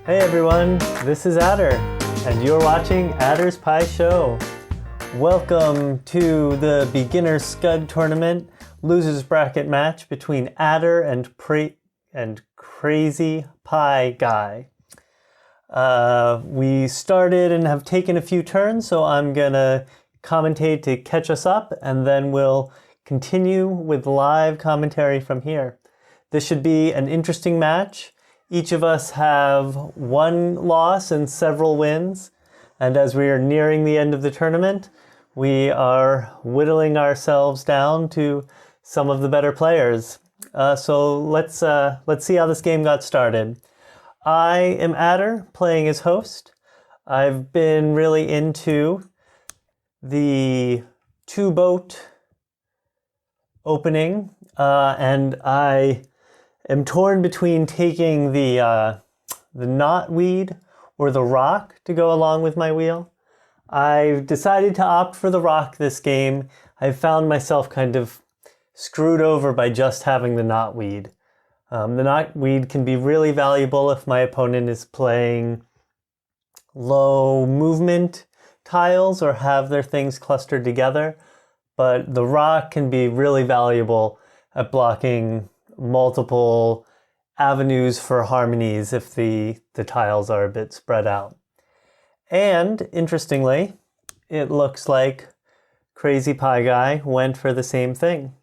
Hey everyone, this is Adder, and you're watching Adder's Pie Show. Welcome to the beginner Skud tournament losers bracket match between Adder and crazyPieGuy. We started and have taken a few turns, so I'm gonna commentate to catch us up, and then we'll continue with live commentary from here. This should be an interesting match. Each of us have one loss and several wins, and as we are nearing the end of the tournament, we are whittling ourselves down to some of the better players. So let's see how this game got started. I am Adder, playing as host. I've been really into the two-boat opening, and I am torn between taking the knotweed or the rock to go along with my wheel. I've decided to opt for the rock this game. I found myself kind of screwed over by just having the knotweed. The knotweed can be really valuable if my opponent is playing low movement tiles or have their things clustered together, but the rock can be really valuable at blocking multiple avenues for harmonies if the tiles are a bit spread out. And interestingly, it looks like crazyPieGuy went for the same thing.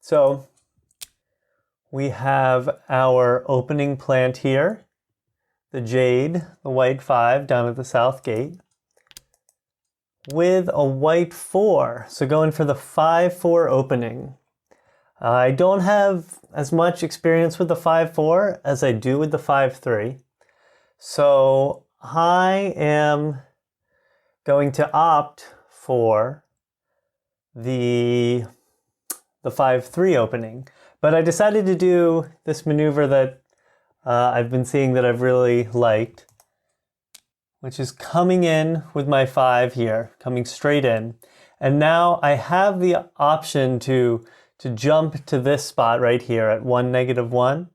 So we have our opening plant here, the jade, the white 5 down at the south gate, with a white 4, so going for the 5-4 opening. I don't have as much experience with the 5-4 as I do with the 5-3, so I am going to opt for the 5-3 opening. But I decided to do this maneuver that I've been seeing that I've really liked, which is coming in with my 5 here, coming straight in. And now I have the option to jump to this spot right here at 1, -1,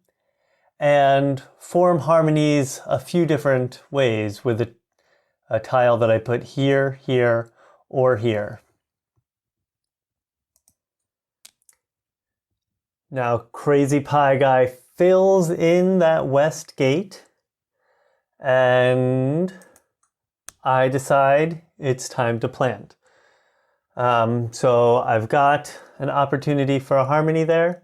and form harmonies a few different ways with a tile that I put here, here, or here. Now crazyPieGuy fills in that west gate, and I decide it's time to plant. So I've got an opportunity for a harmony there.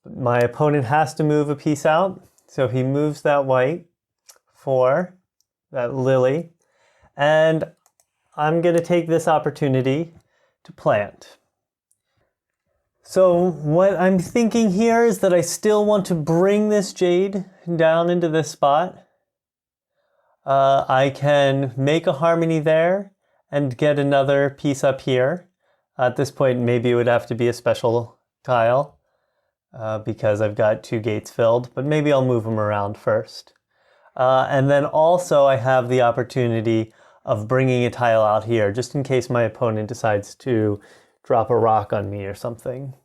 My opponent has to move a piece out, so he moves that white for that lily, and I'm going to take this opportunity to plant. So what I'm thinking here is that I still want to bring this jade down into this spot. I can make a harmony there and get another piece up here. At this point, maybe it would have to be a special tile because I've got 2 gates filled, but maybe I'll move them around first. And then also I have the opportunity of bringing a tile out here, just in case my opponent decides to drop a rock on me or something.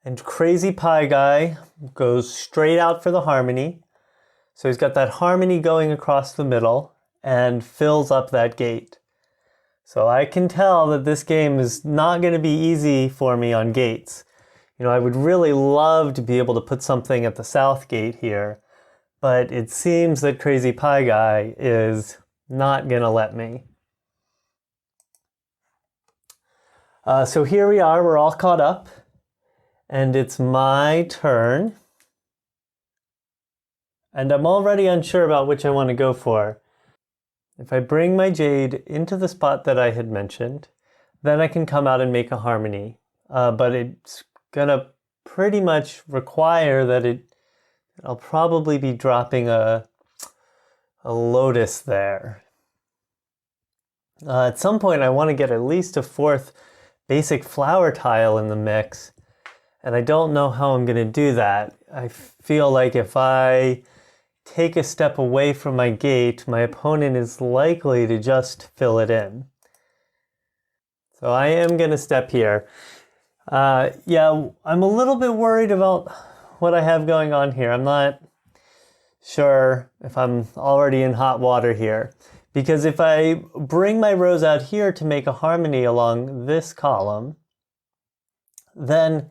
And crazyPieGuy goes straight out for the harmony. So he's got that harmony going across the middle and fills up that gate. So I can tell that this game is not going to be easy for me on gates. You know, I would really love to be able to put something at the south gate here, but it seems that crazyPieGuy is not going to let me. So here we are, we're all caught up, and it's my turn. And I'm already unsure about which I want to go for. If I bring my jade into the spot that I had mentioned, then I can come out and make a harmony. But it's gonna pretty much require that I'll probably be dropping a lotus there. At some point I want to get at least a 4th basic flower tile in the mix, and I don't know how I'm going to do that. I feel like if I take a step away from my gate, my opponent is likely to just fill it in. So I am going to step here. Yeah, I'm a little bit worried about what I have going on here. I'm not sure if I'm already in hot water here. Because if I bring my rows out here to make a harmony along this column, then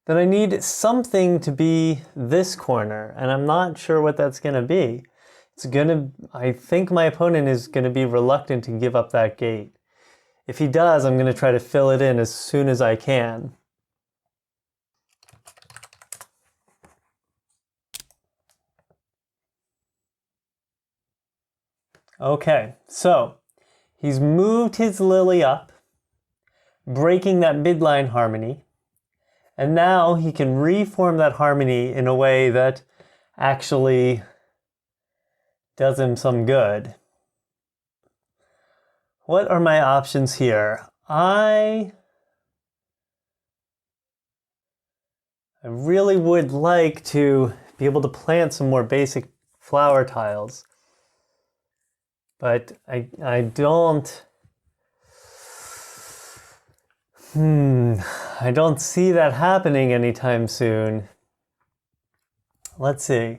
I need something to be this corner, and I'm not sure what that's going to be. I think my opponent is going to be reluctant to give up that gate. If he does, I'm going to try to fill it in as soon as I can. Okay, so he's moved his lily up, breaking that midline harmony, and now he can reform that harmony in a way that actually does him some good. What are my options here? I really would like to be able to plant some more basic flower tiles. But I don't see that happening anytime soon. Let's see.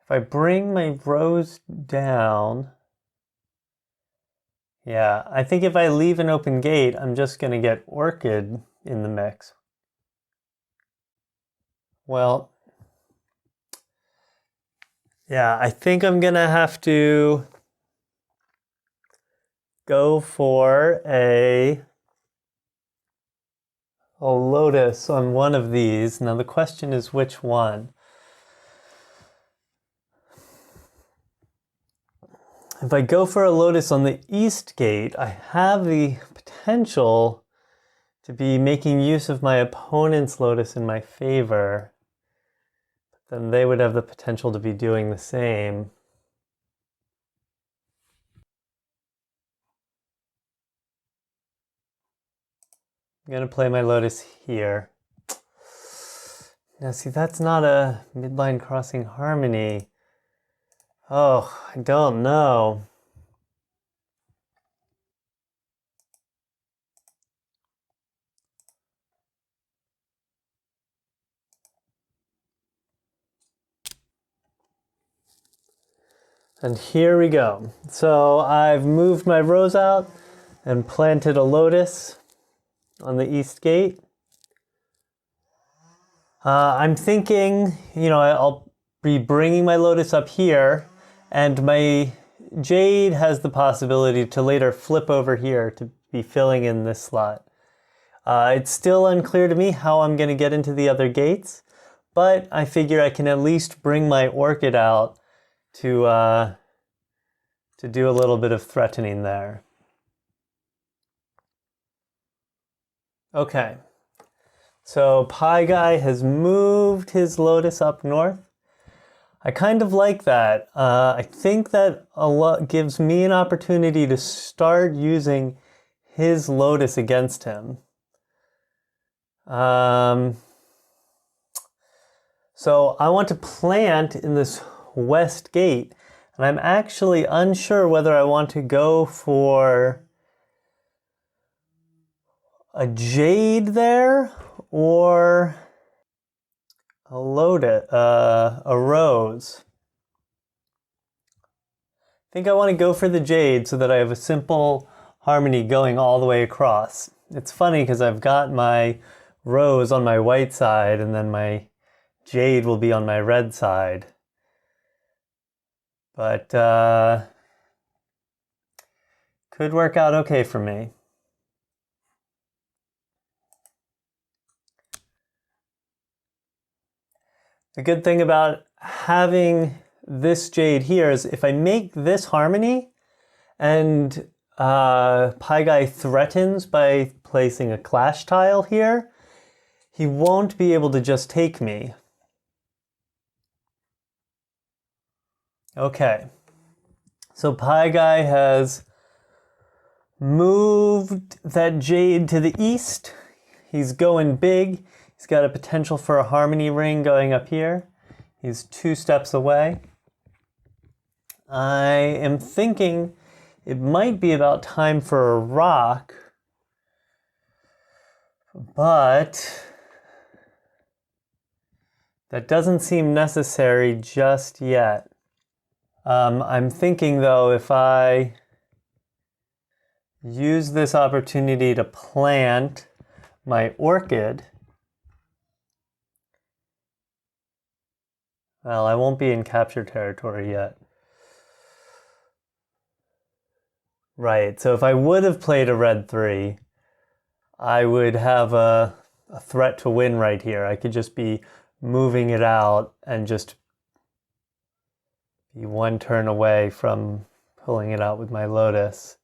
If I bring my rows down, yeah, I think if I leave an open gate, I'm just going to get orchid in the mix. Well, yeah, I think I'm going to have to go for a lotus on one of these. Now the question is which one? If I go for a lotus on the east gate, I have the potential to be making use of my opponent's lotus in my favor. But then they would have the potential to be doing the same. I'm going to play my lotus here. Now see, that's not a midline crossing harmony. Oh, I don't know. And here we go. So I've moved my rows out and planted a lotus on the east gate. I'm thinking, I'll be bringing my lotus up here, and my jade has the possibility to later flip over here to be filling in this slot. It's still unclear to me how I'm going to get into the other gates, but I figure I can at least bring my orchid out to do a little bit of threatening there. Okay, so PieGuy has moved his lotus up north. I kind of like that. I think that gives me an opportunity to start using his lotus against him. So I want to plant in this west gate, and I'm actually unsure whether I want to go for a jade there or a lotus, a rose. I think I want to go for the jade so that I have a simple harmony going all the way across. It's funny because I've got my rose on my white side and then my jade will be on my red side. But could work out okay for me. The good thing about having this jade here is if I make this harmony and PieGuy threatens by placing a clash tile here, he won't be able to just take me. Okay, so PieGuy has moved that jade to the east. He's going big. He's got a potential for a harmony ring going up here. He's 2 steps away. I am thinking it might be about time for a rock. But that doesn't seem necessary just yet. I'm thinking though, if I use this opportunity to plant my orchid, well, I won't be in capture territory yet. Right, so if I would have played a red 3, I would have a threat to win right here. I could just be moving it out and just be one turn away from pulling it out with my lotus.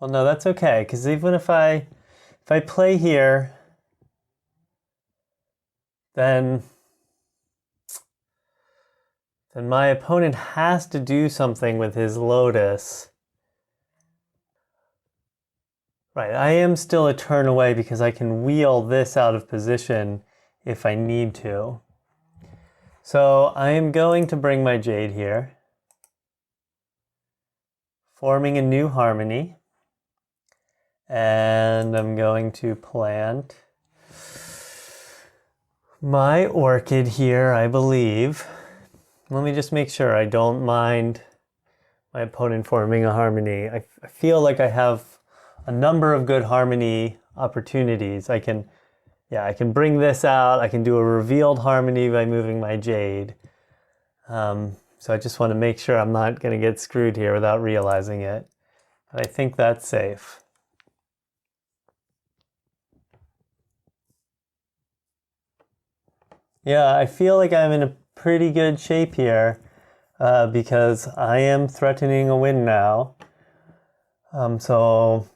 Well, no, that's okay, because even if I play here, then my opponent has to do something with his lotus. Right, I am still a turn away because I can wheel this out of position if I need to. So I am going to bring my jade here, forming a new harmony, and I'm going to plant my orchid here, I believe. Let me just make sure I don't mind my opponent forming a harmony. I feel like I have a number of good harmony opportunities. I can bring this out. I can do a revealed harmony by moving my jade. So I just want to make sure I'm not going to get screwed here without realizing it. But I think that's safe. Yeah, I feel like I'm in a pretty good shape here because I am threatening a win now. So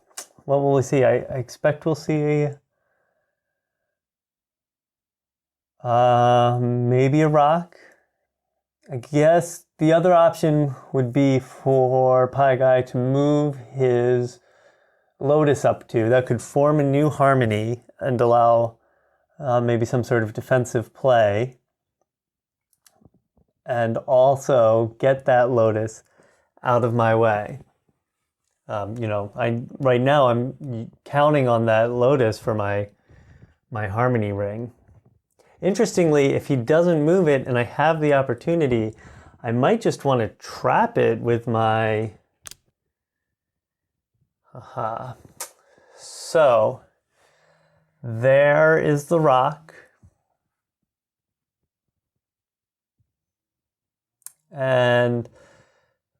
what will we see? I expect we'll see maybe a rock. I guess the other option would be for PieGuy to move his lotus up to. That could form a new harmony and allow maybe some sort of defensive play. And also get that lotus out of my way. Right now I'm counting on that lotus for my harmony ring. Interestingly, if he doesn't move it and I have the opportunity, I might just want to trap it with my... So, there is the rock. And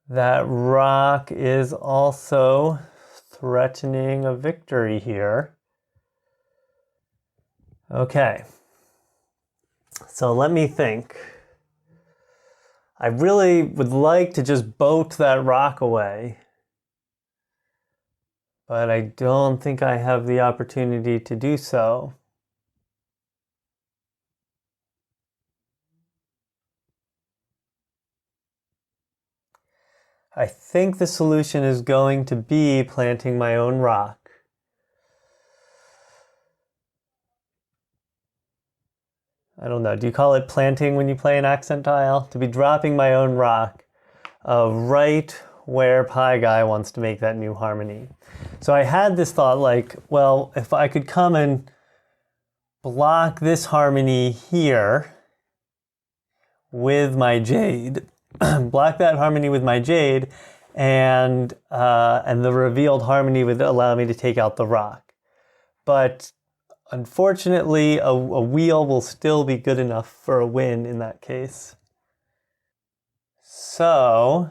that rock is also threatening a victory here. Okay. So let me think. I really would like to just boat that rock away, but I don't think I have the opportunity to do so. I think the solution is going to be planting my own rock. I don't know, do you call it planting when you play an accent tile? To be dropping my own rock right where PieGuy wants to make that new harmony. So I had this thought like, well, if I could come and block this harmony here with my jade, block that harmony with my jade, and the revealed harmony would allow me to take out the rock. But unfortunately, a wheel will still be good enough for a win in that case. So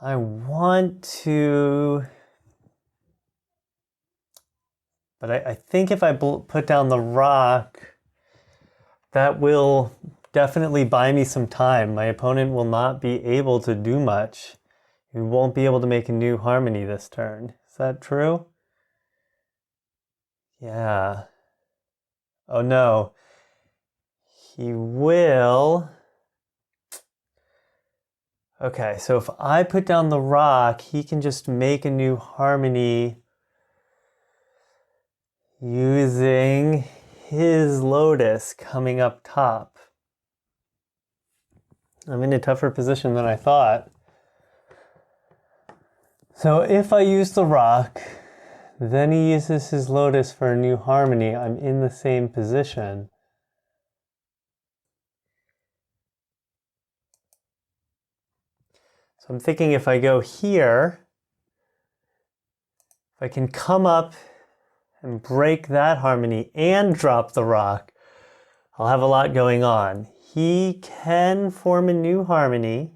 I want to... But I think if I put down the rock, that will definitely buy me some time. My opponent will not be able to do much. He won't be able to make a new harmony this turn. Is that true? Yeah. Oh no. He will... Okay, so if I put down the rock, he can just make a new harmony using his lotus coming up top. I'm in a tougher position than I thought. So if I use the rock, Then he uses his lotus for a new harmony. I'm in the same position. So I'm thinking if I go here, if I can come up and break that harmony and drop the rock, I'll have a lot going on. He can form a new harmony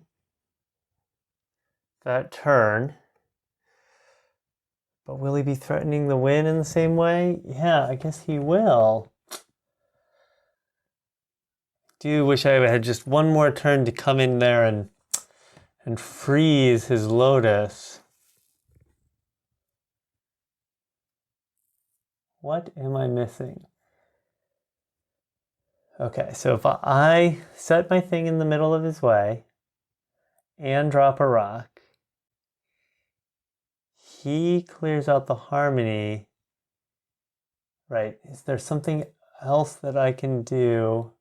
that turn, but will he be threatening the win in the same way? Yeah, I guess he will. Do wish I had just one more turn to come in there and freeze his lotus. What am I missing? Okay, so if I set my thing in the middle of his way and drop a rock, he clears out the harmony. Right, is there something else that I can do?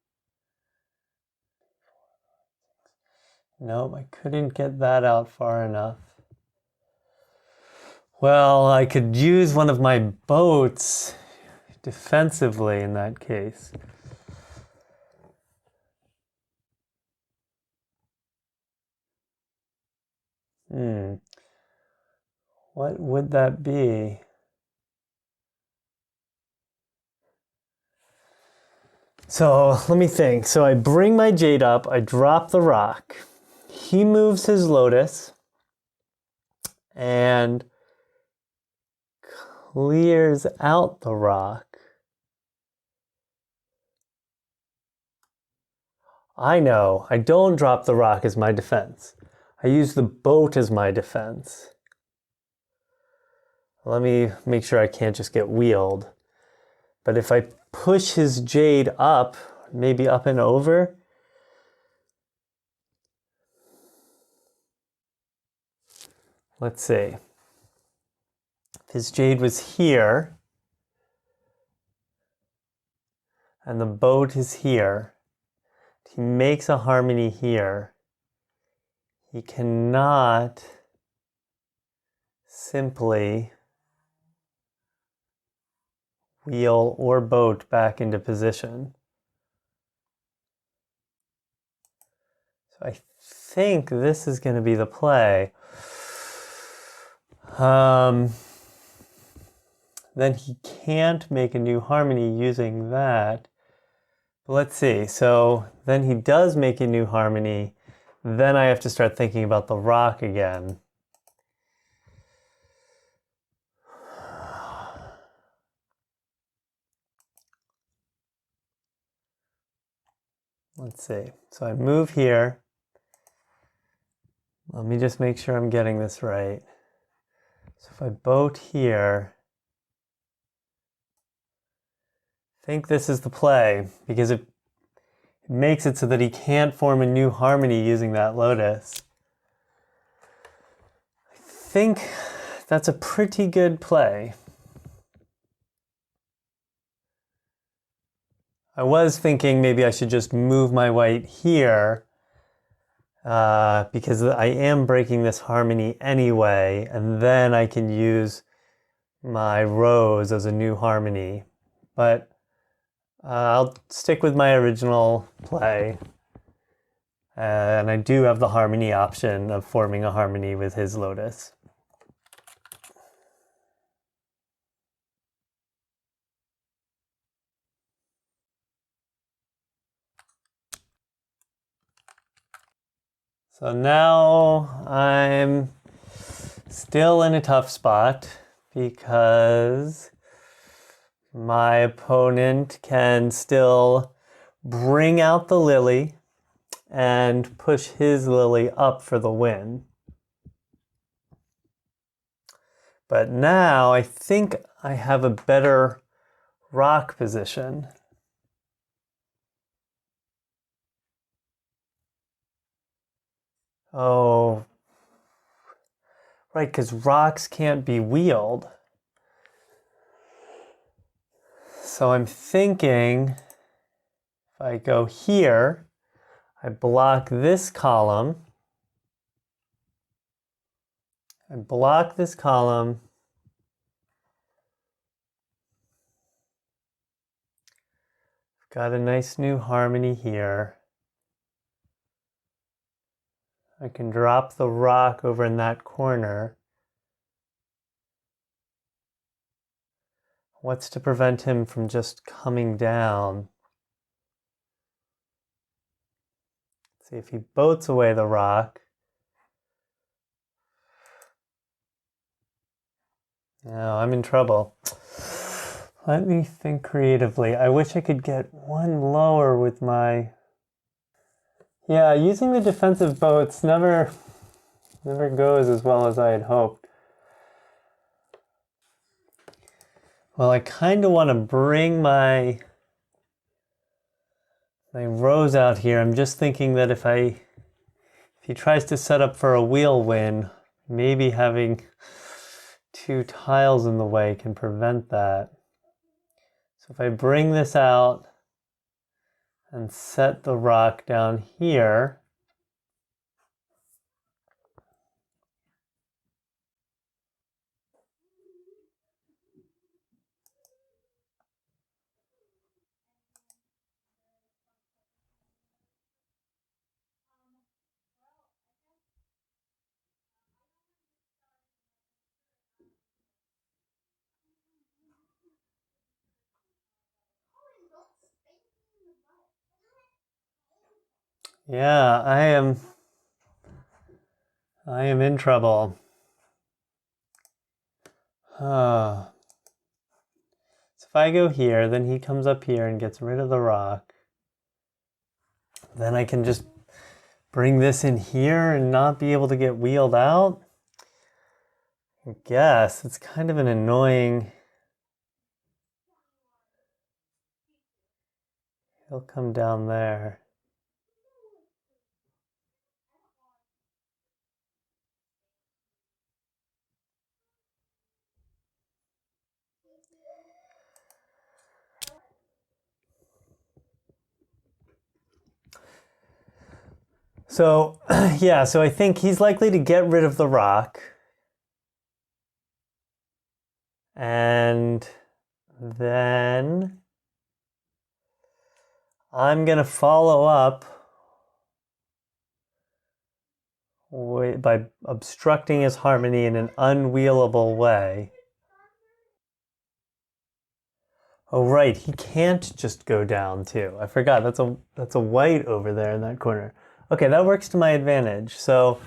Nope, I couldn't get that out far enough. Well, I could use one of my boats defensively in that case. What would that be? So let me think. So I bring my jade up, I drop the rock. He moves his lotus and clears out the rock. I know, I don't drop the rock as my defense. I use the boat as my defense. Let me make sure I can't just get wheeled. But if I push his jade up, maybe up and over, let's see. If his jade was here, and the boat is here, he makes a harmony here. He cannot simply wheel or boat back into position. So I think this is going to be the play. Then he can't make a new harmony using that. But let's see. So then he does make a new harmony. Then I have to start thinking about the rock again. Let's see. So I move here. Let me just make sure I'm getting this right. So if I boat here, I think this is the play, because it makes it so that he can't form a new harmony using that lotus. I think that's a pretty good play. I was thinking maybe I should just move my white here because I am breaking this harmony anyway, and then I can use my rose as a new harmony. But I'll stick with my original play. And I do have the harmony option of forming a harmony with his lotus. So now I'm still in a tough spot because my opponent can still bring out the lily and push his lily up for the win. But now I think I have a better rock position. Oh, right, because rocks can't be wheeled. So I'm thinking if I go here, I block this column. I block this column. got a nice new harmony here. I can drop the rock over in that corner. What's to prevent him from just coming down? Let's see if he boats away the rock. No, I'm in trouble. Let me think creatively. I wish I could get one lower with my... Yeah, using the defensive boats never goes as well as I had hoped. Well, I kind of want to bring my rows out here. I'm just thinking that if he tries to set up for a wheel win, maybe having 2 tiles in the way can prevent that. So if I bring this out and set the rock down here, yeah, I am in trouble. So if I go here, then he comes up here and gets rid of the rock. Then I can just bring this in here and not be able to get wheeled out. I guess it's kind of an annoying... He'll come down there. So, yeah, so I think he's likely to get rid of the rock. And then I'm going to follow up by obstructing his harmony in an unwheelable way. Oh, right, he can't just go down too. I forgot, that's a white over there in that corner. Okay, that works to my advantage. So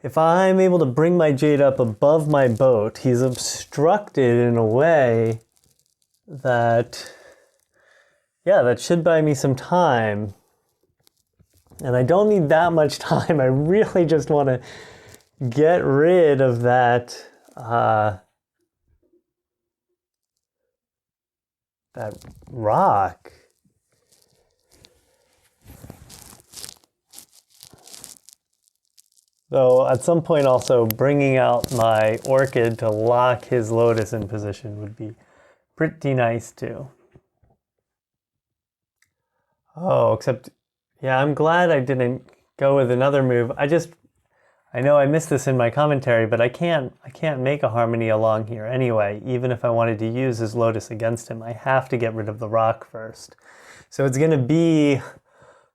if I'm able to bring my jade up above my boat, he's obstructed in a way that, yeah, that should buy me some time. And I don't need that much time. I really just want to get rid of that, that rock. Though at some point also bringing out my orchid to lock his lotus in position would be pretty nice too. Oh, except, yeah, I'm glad I didn't go with another move. I know I missed this in my commentary, but I can't make a harmony along here anyway, even if I wanted to use his lotus against him. I have to get rid of the rock first. So it's going to be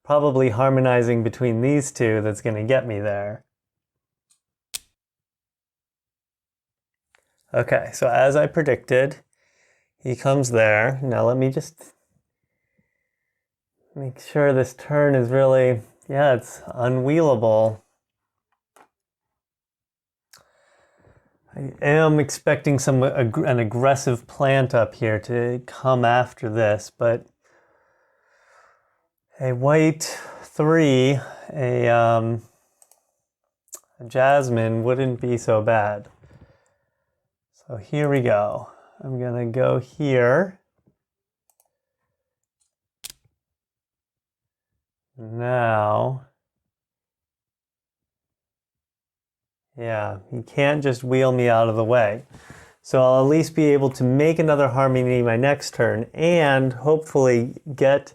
probably harmonizing between these two that's going to get me there. Okay, so as I predicted, he comes there. Now let me just make sure this turn is really, yeah, it's unwheelable. I am expecting an aggressive plant up here to come after this, but a white 3, a jasmine wouldn't be so bad. So here we go. I'm gonna go here. Now, yeah, he can't just wheel me out of the way. So I'll at least be able to make another harmony my next turn and hopefully get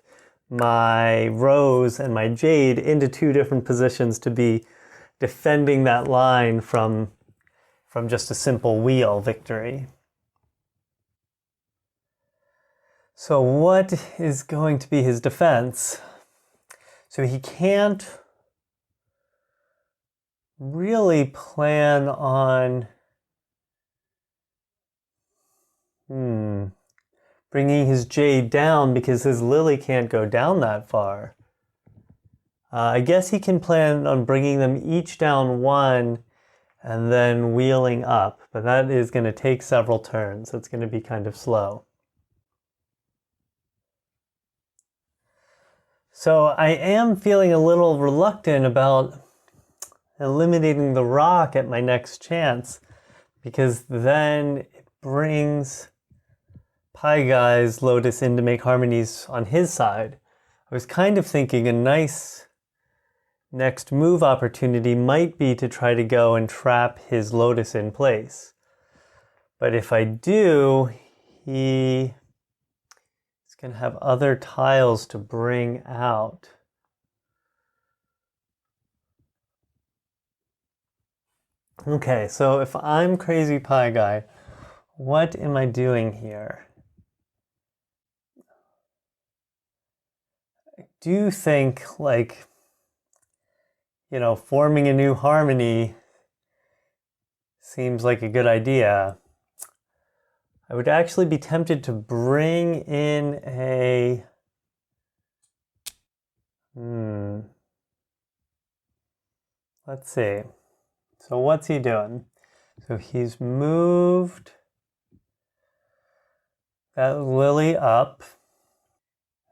my rose and my jade into 2 different positions to be defending that line from just a simple wheel victory. So what is going to be his defense? So he can't really plan on bringing his jade down because his lily can't go down that far. I guess he can plan on bringing them each down one and then wheeling up, but that is going to take several turns. It's going to be kind of slow. So I am feeling a little reluctant about eliminating the rock at my next chance, because then it brings PieGuy's Lotus in to make harmonies on his side. I was kind of thinking a nice next move opportunity might be to try to go and trap his Lotus in place. But if I do, he's going to have other tiles to bring out. Okay, so if I'm crazyPieGuy, what am I doing here? I do think, like, forming a new harmony seems like a good idea. I would actually be tempted to bring in a... Let's see. So what's he doing? So he's moved that lily up.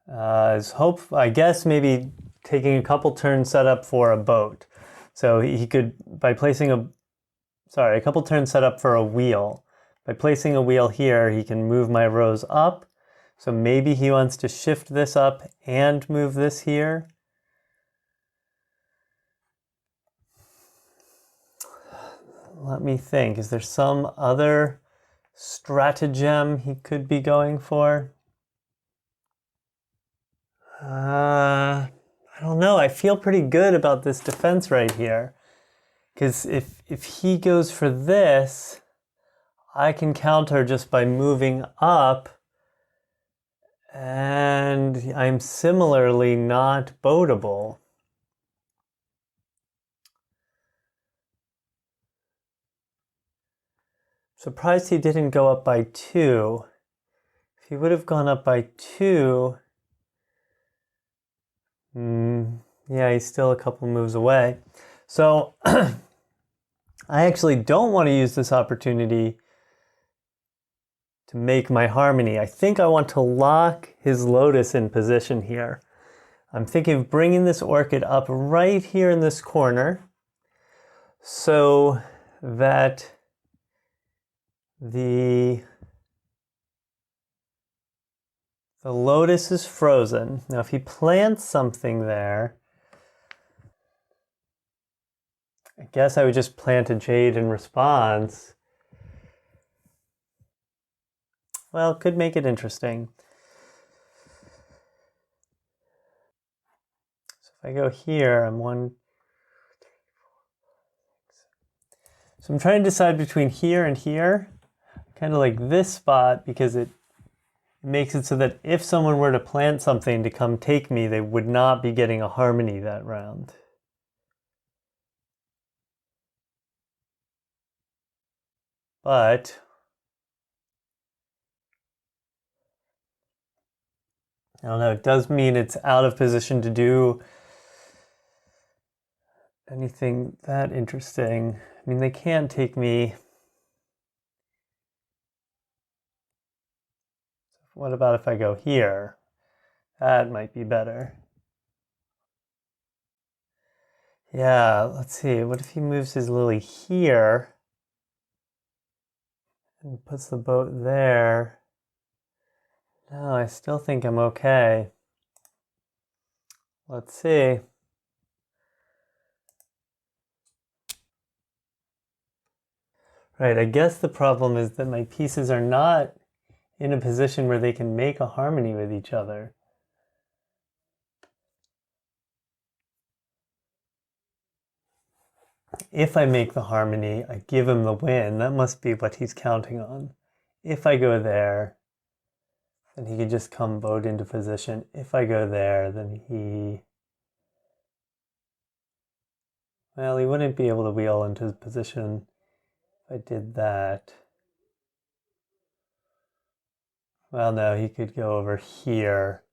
His hope, I guess, maybe taking a couple turns set up for a boat. So he could, by placing a couple turns set up for a wheel. By placing a wheel here, he can move my rows up. So maybe he wants to shift this up and move this here. Let me think. Is there some other stratagem he could be going for? I don't know. I feel pretty good about this defense right here. Because if he goes for this, I can counter just by moving up. And I'm similarly not boatable. Surprised he didn't go up by 2. If he would have gone up by 2, yeah, he's still a couple moves away. So I actually don't want to use this opportunity to make my harmony. I think I want to lock his Lotus in position here. I'm thinking of bringing this orchid up right here in this corner so that the Lotus is frozen. Now if he plants something there, I guess I would just plant a jade in response. Well, could make it interesting. So if I go here, I'm 1, 2, 3, 4, 5, 6, 7. So I'm trying to decide between here and here. Kind of like this spot, because it makes it so that if someone were to plant something to come take me, they would not be getting a harmony that round. But I don't know, it does mean it's out of position to do anything that interesting. I mean, they can't take me. What about if I go here? That might be better. Yeah, let's see. What if he moves his lily here and puts the boat there? No, I still think I'm okay. Let's see. Right, I guess the problem is that my pieces are not in a position where they can make a harmony with each other. If I make the harmony, I give him the win. That must be what he's counting on. If I go there, And he could just come bowed into position. If I go there, then he... Well, he wouldn't be able to wheel into his position if I did that. Well, no, he could go over here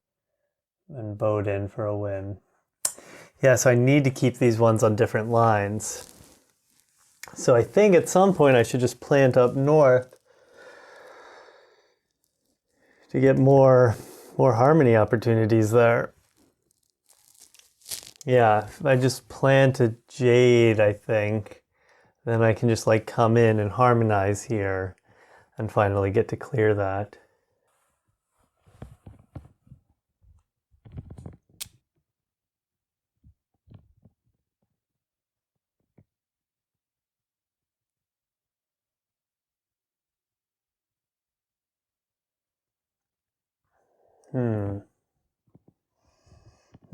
and bowed in for a win. Yeah, so I need to keep these ones on different lines. So I think at some point I should just plant up north to get more harmony opportunities there. Yeah, if I just plant a jade, I think, then I can just like come in and harmonize here and finally get to clear that.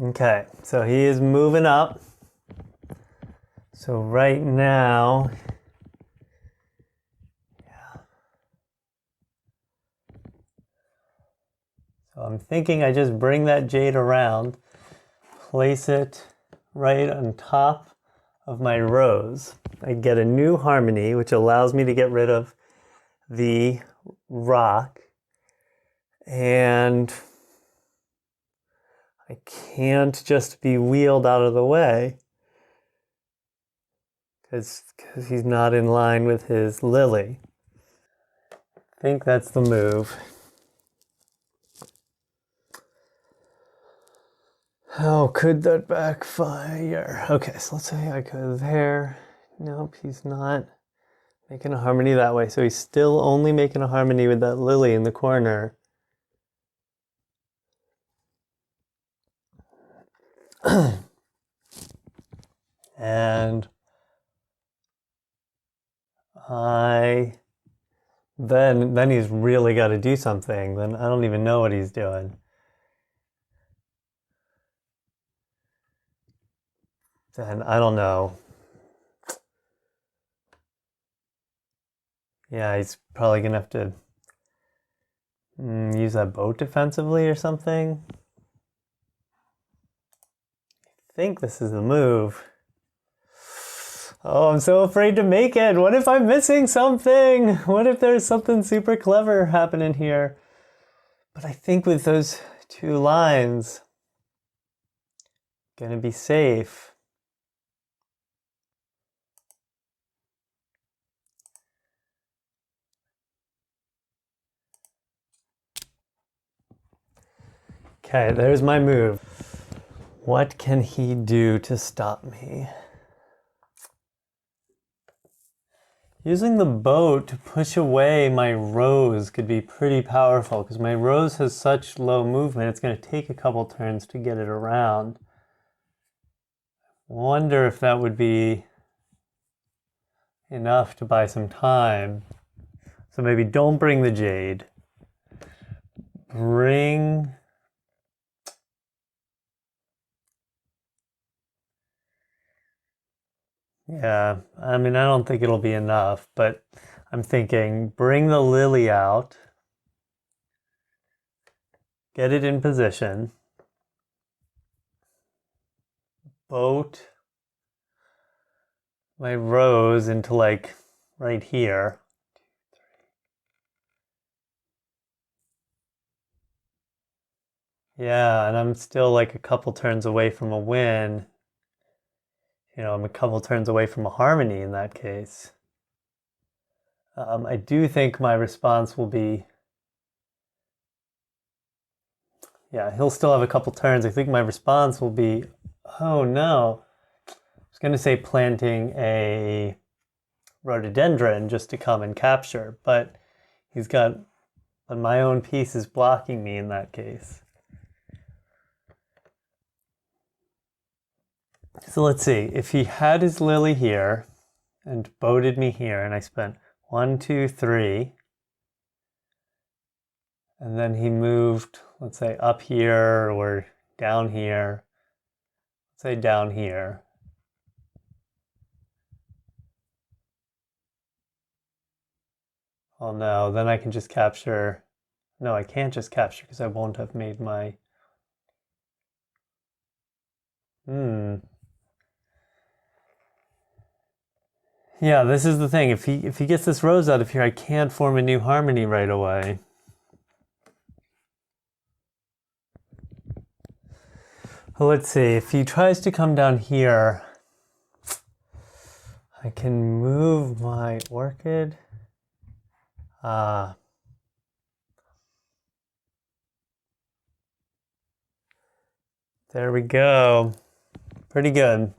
Okay, so he is moving up. So right now, so I'm thinking I just bring that jade around, place it right on top of my rose. I get a new harmony, which allows me to get rid of the rock. And I can't just be wheeled out of the way because he's not in line with his lily. I think that's the move. How could that backfire? Okay, so let's say I go there. Nope, he's not making a harmony that way. So he's still only making a harmony with that lily in the corner. And then he's really got to do something. Then I don't even know what he's doing. Then I don't know. Yeah, he's probably gonna have to use that boat defensively or something. I think this is the move. Oh, I'm so afraid to make it. What if I'm missing something? What if there's something super clever happening here? But I think with those two lines, gonna be safe. Okay, there's my move. What can he do to stop me? Using the boat to push away my rose could be pretty powerful because my rose has such low movement, it's going to take a couple turns to get it around. Wonder if that would be enough to buy some time. So maybe don't bring the jade. Bring... Yeah, I mean, I don't think it'll be enough, but I'm thinking bring the lily out, get it in position, boat my rose into like right here. Yeah, and I'm still like a couple turns away from a win. You know, I'm a couple turns away from a harmony in that case. I do think my response will be... Yeah, he'll still have a couple turns. I think my response will be, oh no. I was going to say planting a rhododendron just to come and capture, but he's got... But my own piece is blocking me in that case. So let's see, if he had his lily here and boated me here and I spent 1, 2, 3, and then he moved, let's say up here or down here, let's say down here. Oh no, then I can just capture No, I can't just capture because I won't have made my... Yeah, this is the thing. If he gets this rose out of here, I can't form a new harmony right away. Well, let's see. If he tries to come down here, I can move my orchid. There we go. Pretty good.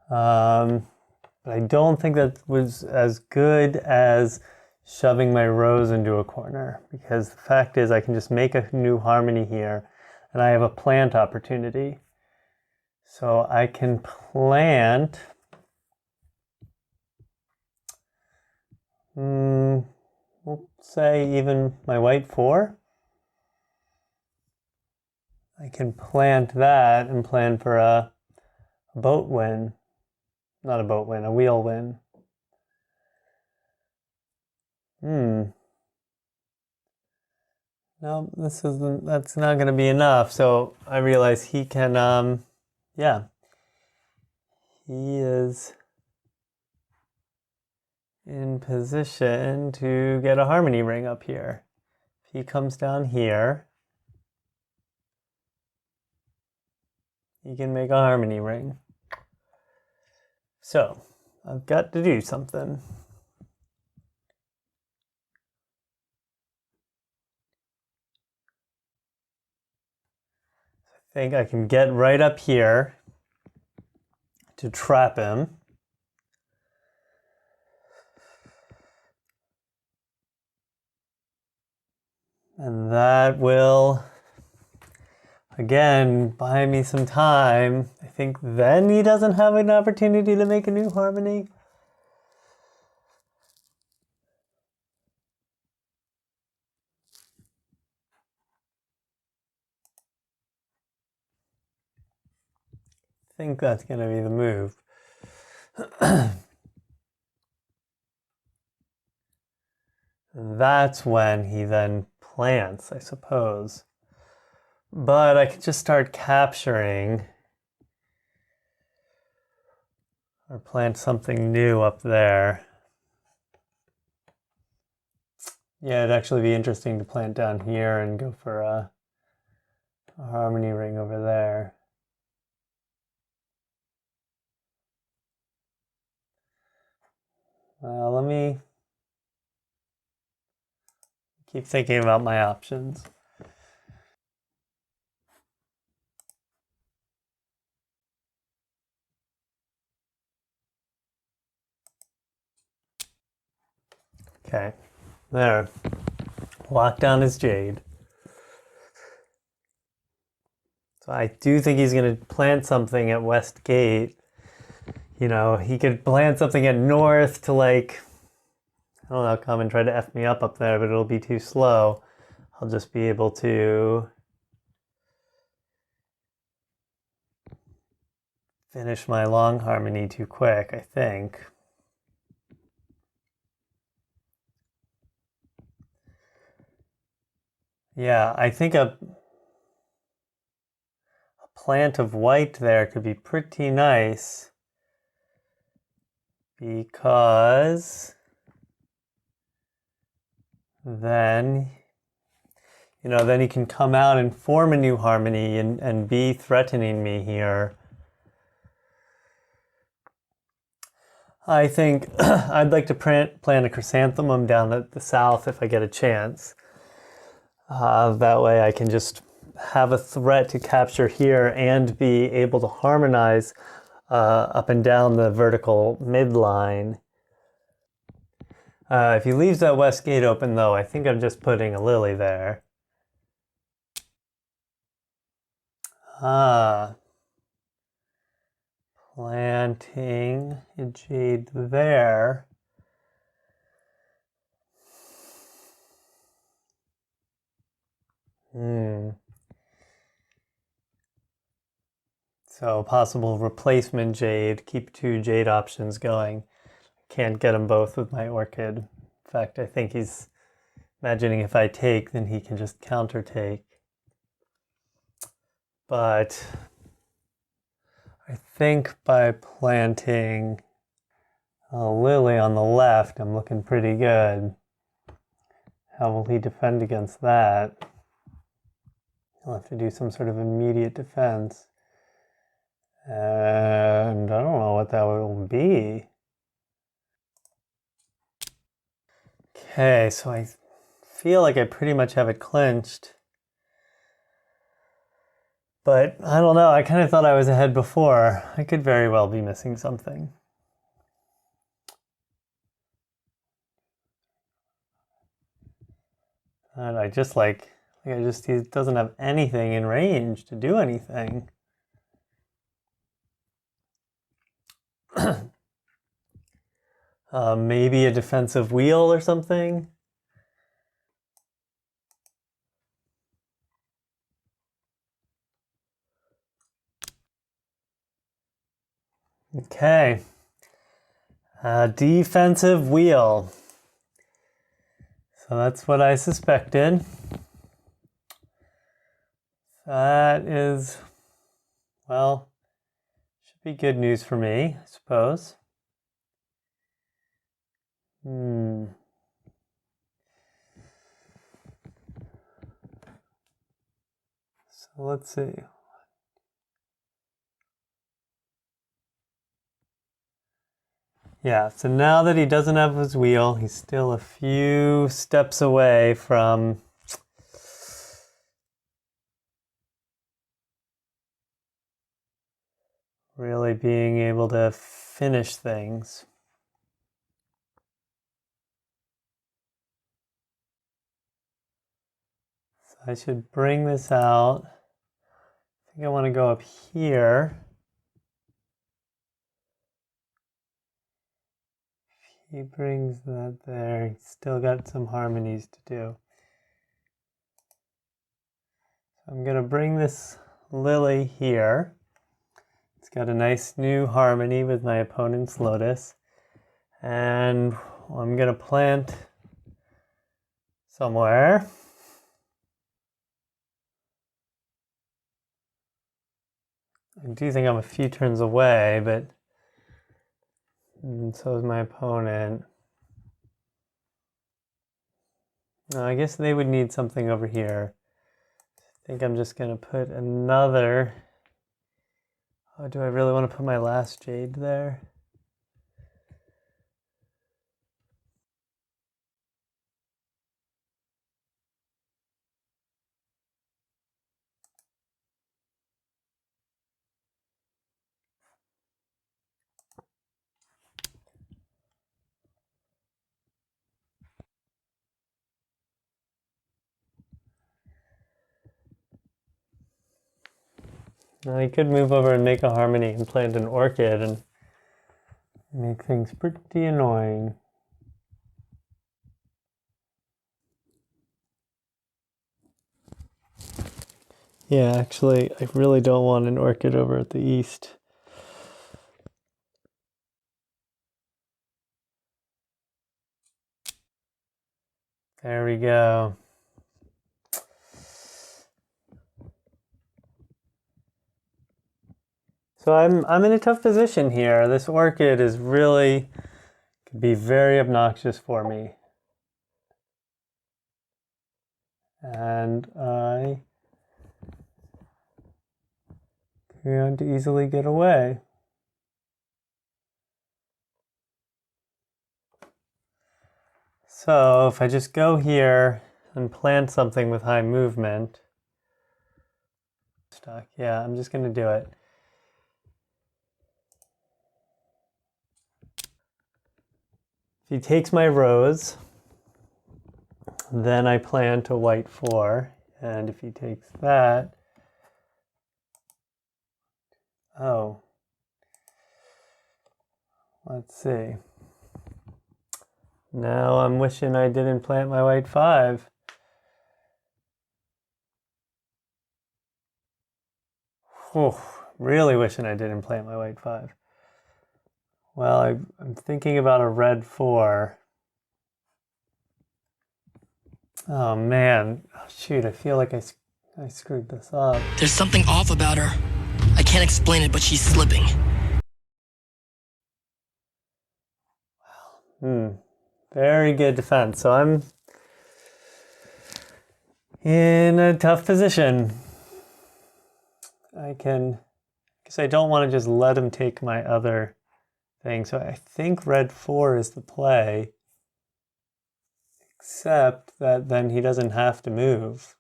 But I don't think that was as good as shoving my rose into a corner, because the fact is I can just make a new harmony here and I have a plant opportunity. So I can plant, we'll say even my white 4. I can plant that and plan for a boat win. Not a boat win, a wheel win. No, that's not going to be enough. So I realize he can, yeah. He is in position to get a harmony ring up here. If he comes down here, he can make a harmony ring. So I've got to do something. I think I can get right up here to trap him. And that will, again, buy me some time. I think then he doesn't have an opportunity to make a new harmony. I think that's going to be the move. That's when he then plants, I suppose. But I could just start capturing or plant something new up there. Yeah, it'd actually be interesting to plant down here and go for a harmony ring over there. Well, let me keep thinking about my options. Okay, there. Lock down his jade. So I do think he's going to plant something at West Gate. You know, he could plant something at North to, like, I don't know, come and try to F me up there, but it'll be too slow. I'll just be able to finish my long harmony too quick, I think. Yeah, I think a plant of white there could be pretty nice, because then, you know, then he can come out and form a new harmony and be threatening me here. I think I'd like to plant a chrysanthemum down at the south if I get a chance. That way I can just have a threat to capture here and be able to harmonize up and down the vertical midline. If he leaves that west gate open, though, I think I'm just putting a lily there. Planting a jade there. So possible replacement jade, keep 2 jade options going. Can't get them both with my orchid. In fact, I think he's Imagining if I take, then he can just counter take. But I think by planting a lily on the left, I'm looking pretty good. How will he defend against that? He'll have to do some sort of immediate defense. And I don't know what that will be. Okay, so I feel like I pretty much have it clinched. But I don't know, I kind of thought I was ahead before. I could very well be missing something. And I just he doesn't have anything in range to do anything. Maybe a defensive wheel or something. Okay. Defensive wheel. So that's what I suspected. That is, well, should be good news for me, I suppose. So let's see. Yeah, so now that he doesn't have his wheel, he's still a few steps away from really being able to finish things. So I should bring this out. I think I want to go up here. He brings that there. He's still got some harmonies to do. So I'm going to bring this lily here. It's got a nice new harmony with my opponent's lotus. And I'm going to plant somewhere. I do think I'm a few turns away, but so is my opponent. I guess they would need something over here. I think I'm just going to put another. Oh, do I really want to put my last jade there? Now I could move over and make a harmony and plant an orchid and make things pretty annoying. Yeah, actually, I really don't want an orchid over at the east. There we go. So I'm in a tough position here. This orchid is really could be very obnoxious for me. And I can't easily get away. So if I just go here and plant something with high movement, stuck. Yeah, I'm just going to do it. If he takes my rose, then I plant a white 4. And if he takes that, oh, let's see. Now I'm wishing I didn't plant my white 5. Whew, really wishing I didn't plant my white 5. Well, I'm thinking about a red 4. Oh man, oh, shoot, I feel like I screwed this up. There's something off about her. I can't explain it, but she's slipping. Very good defense. So I'm in a tough position. Because I don't want to just let him take my other thing. So I think red 4 is the play. Except that then he doesn't have to move.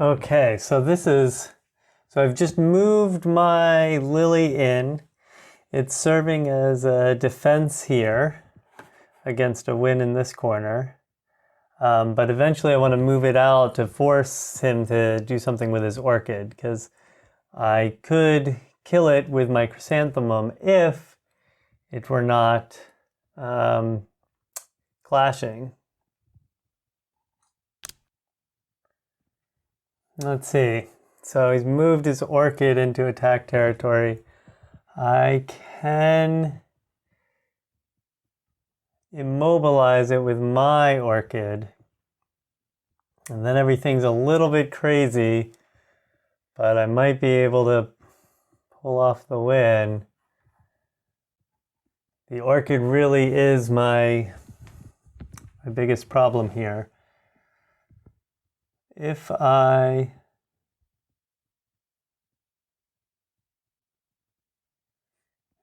Okay, so I've just moved my lily in. It's serving as a defense here against a win in this corner. But eventually I want to move it out to force him to do something with his orchid, because I could kill it with my chrysanthemum if it were not clashing. Let's see. So he's moved his orchid into attack territory. I can immobilize it with my orchid. And then everything's a little bit crazy, but I might be able to pull off the win. The orchid really is my biggest problem here. If I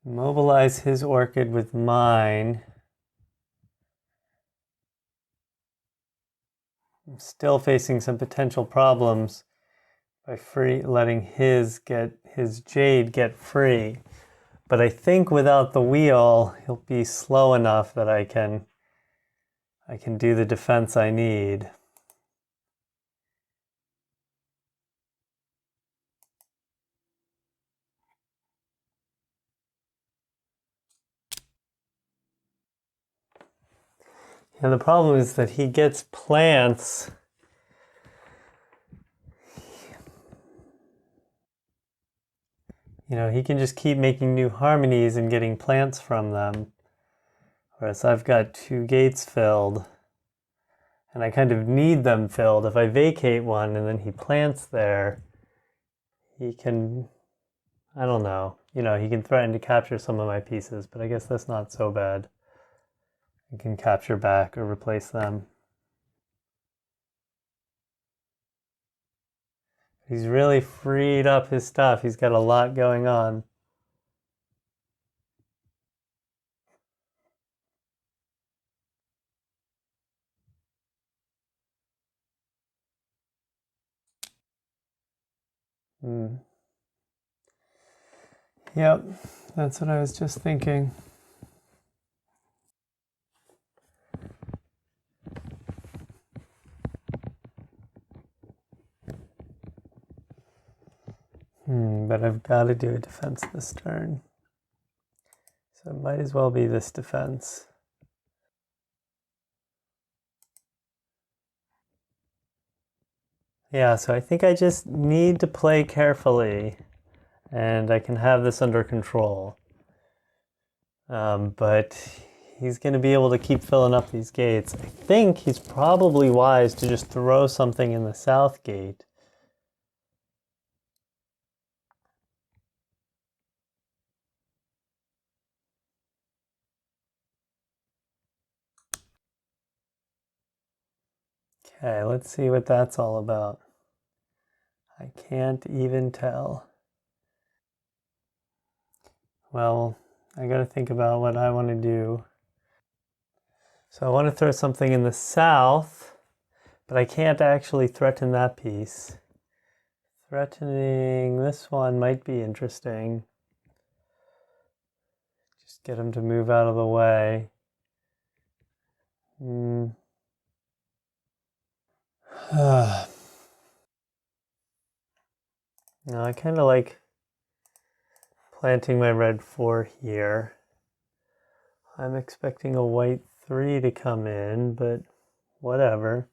mobilize his orchid with mine, I'm still facing some potential problems by letting his jade get free. But I think without the wheel, he'll be slow enough that I can do the defense I need. And the problem is that he gets plants. He can just keep making new harmonies and getting plants from them. Whereas I've got 2 gates filled. And I kind of need them filled. If I vacate one and then he plants there, he can, I don't know, he can threaten to capture some of my pieces, but I guess that's not so bad. I can capture back or replace them. He's really freed up his stuff. He's got a lot going on. Yep, that's what I was just thinking. But I've got to do a defense this turn. So it might as well be this defense. Yeah, so I think I just need to play carefully and I can have this under control. But he's going to be able to keep filling up these gates. I think he's probably wise to just throw something in the south gate. Okay, let's see what that's all about. I can't even tell. Well, I gotta think about what I want to do. So I want to throw something in the south, but I can't actually threaten that piece. Threatening this one might be interesting. Just get him to move out of the way. No, I kind of like planting my red 4 here. I'm expecting a white 3 to come in, but whatever.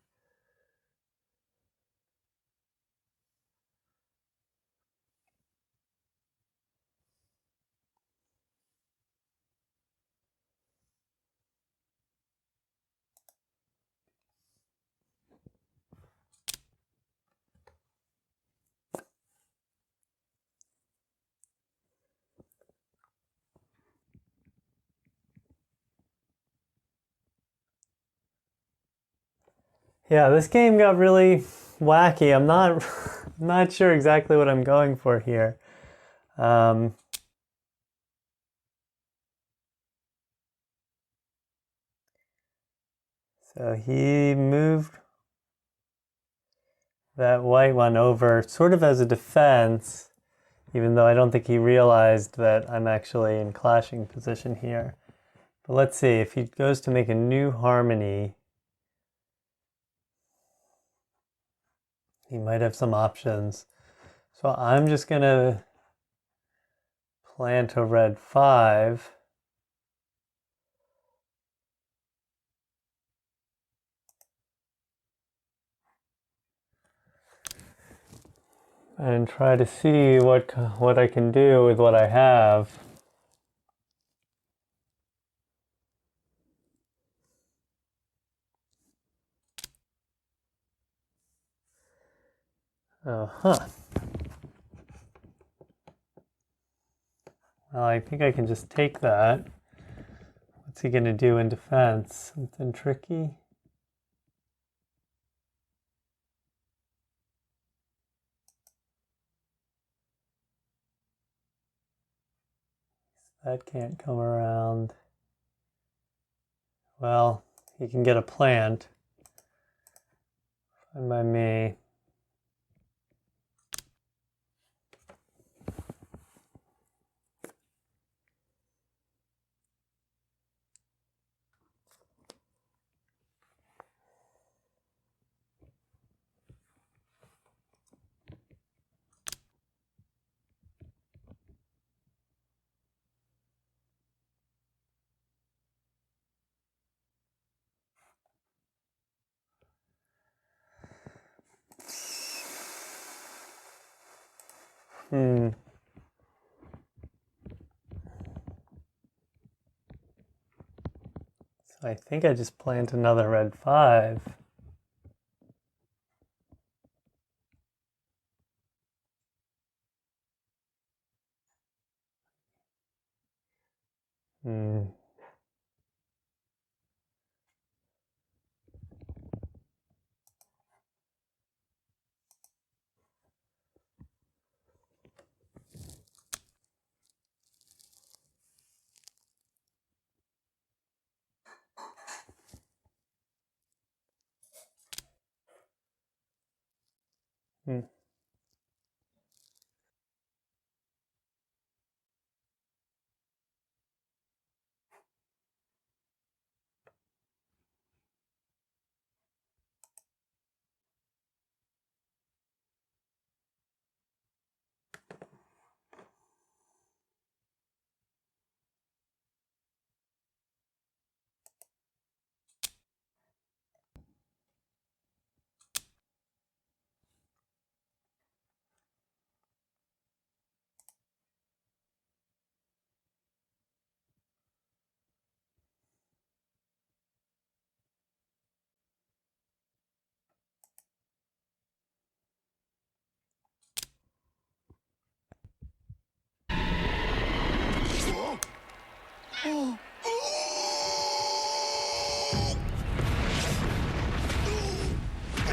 Yeah, this game got really wacky. I'm not not sure exactly what I'm going for here. So he moved that white one over sort of as a defense, even though I don't think he realized that I'm actually in clashing position here. But let's see, if he goes to make a new harmony, he might have some options. So I'm just gonna plant a red 5. And try to see what I can do with what I have. Well, I think I can just take that. What's he gonna do in defense? Something tricky? That can't come around. Well, he can get a plant. Fine by me. So I think I just plant another red 5.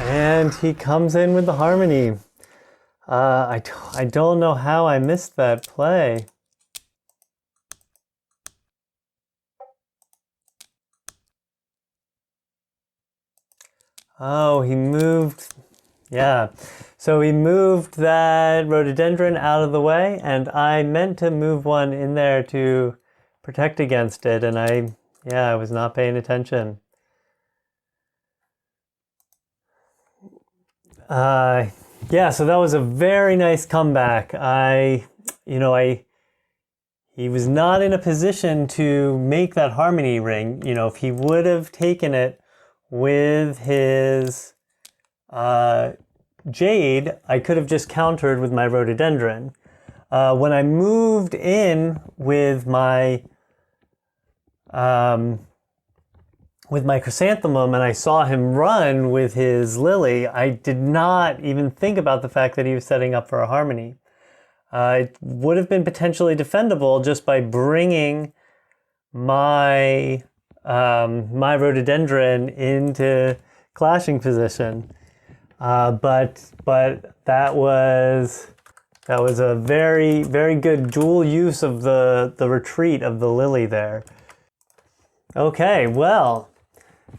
And he comes in with the harmony. I don't know how I missed that play. Oh, he moved. Yeah. So he moved that rhododendron out of the way, and I meant to move one in there to protect against it, and I was not paying attention. Yeah, so that was a very nice comeback. He was not in a position to make that harmony ring. If he would have taken it with his jade, I could have just countered with my rhododendron. When I moved in with my chrysanthemum and I saw him run with his lily, I did not even think about the fact that he was setting up for a harmony. It would have been potentially defendable just by bringing my rhododendron into clashing position. But that was a very, very good dual use of the retreat of the lily there. Okay, well,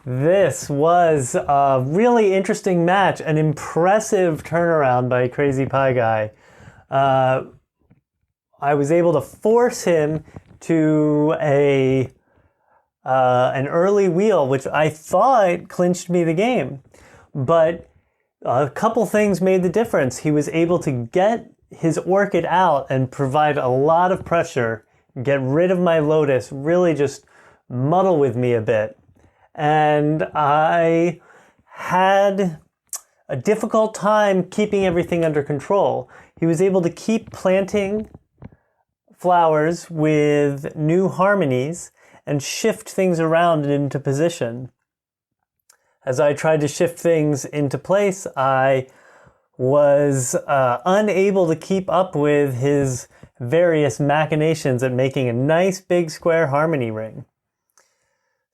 this was a really interesting match, an impressive turnaround by crazyPieGuy. I was able to force him to an early wheel, which I thought clinched me the game. But a couple things made the difference. He was able to get his orchid out and provide a lot of pressure, get rid of my lotus, really just muddle with me a bit. And I had a difficult time keeping everything under control. He was able to keep planting flowers with new harmonies and shift things around and into position. As I tried to shift things into place, I was unable to keep up with his various machinations at making a nice big square harmony ring.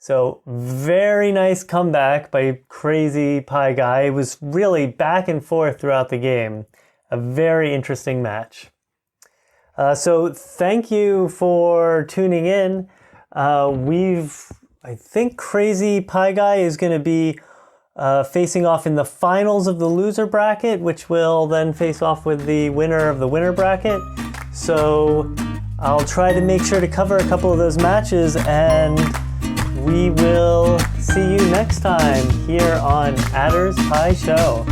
So very nice comeback by crazyPieGuy. It was really back and forth throughout the game. A very interesting match. So thank you for tuning in. I think crazyPieGuy is going to be facing off in the finals of the loser bracket, which will then face off with the winner of the winner bracket. So I'll try to make sure to cover a couple of those matches, and we will see you next time here on Adder's Pie Show.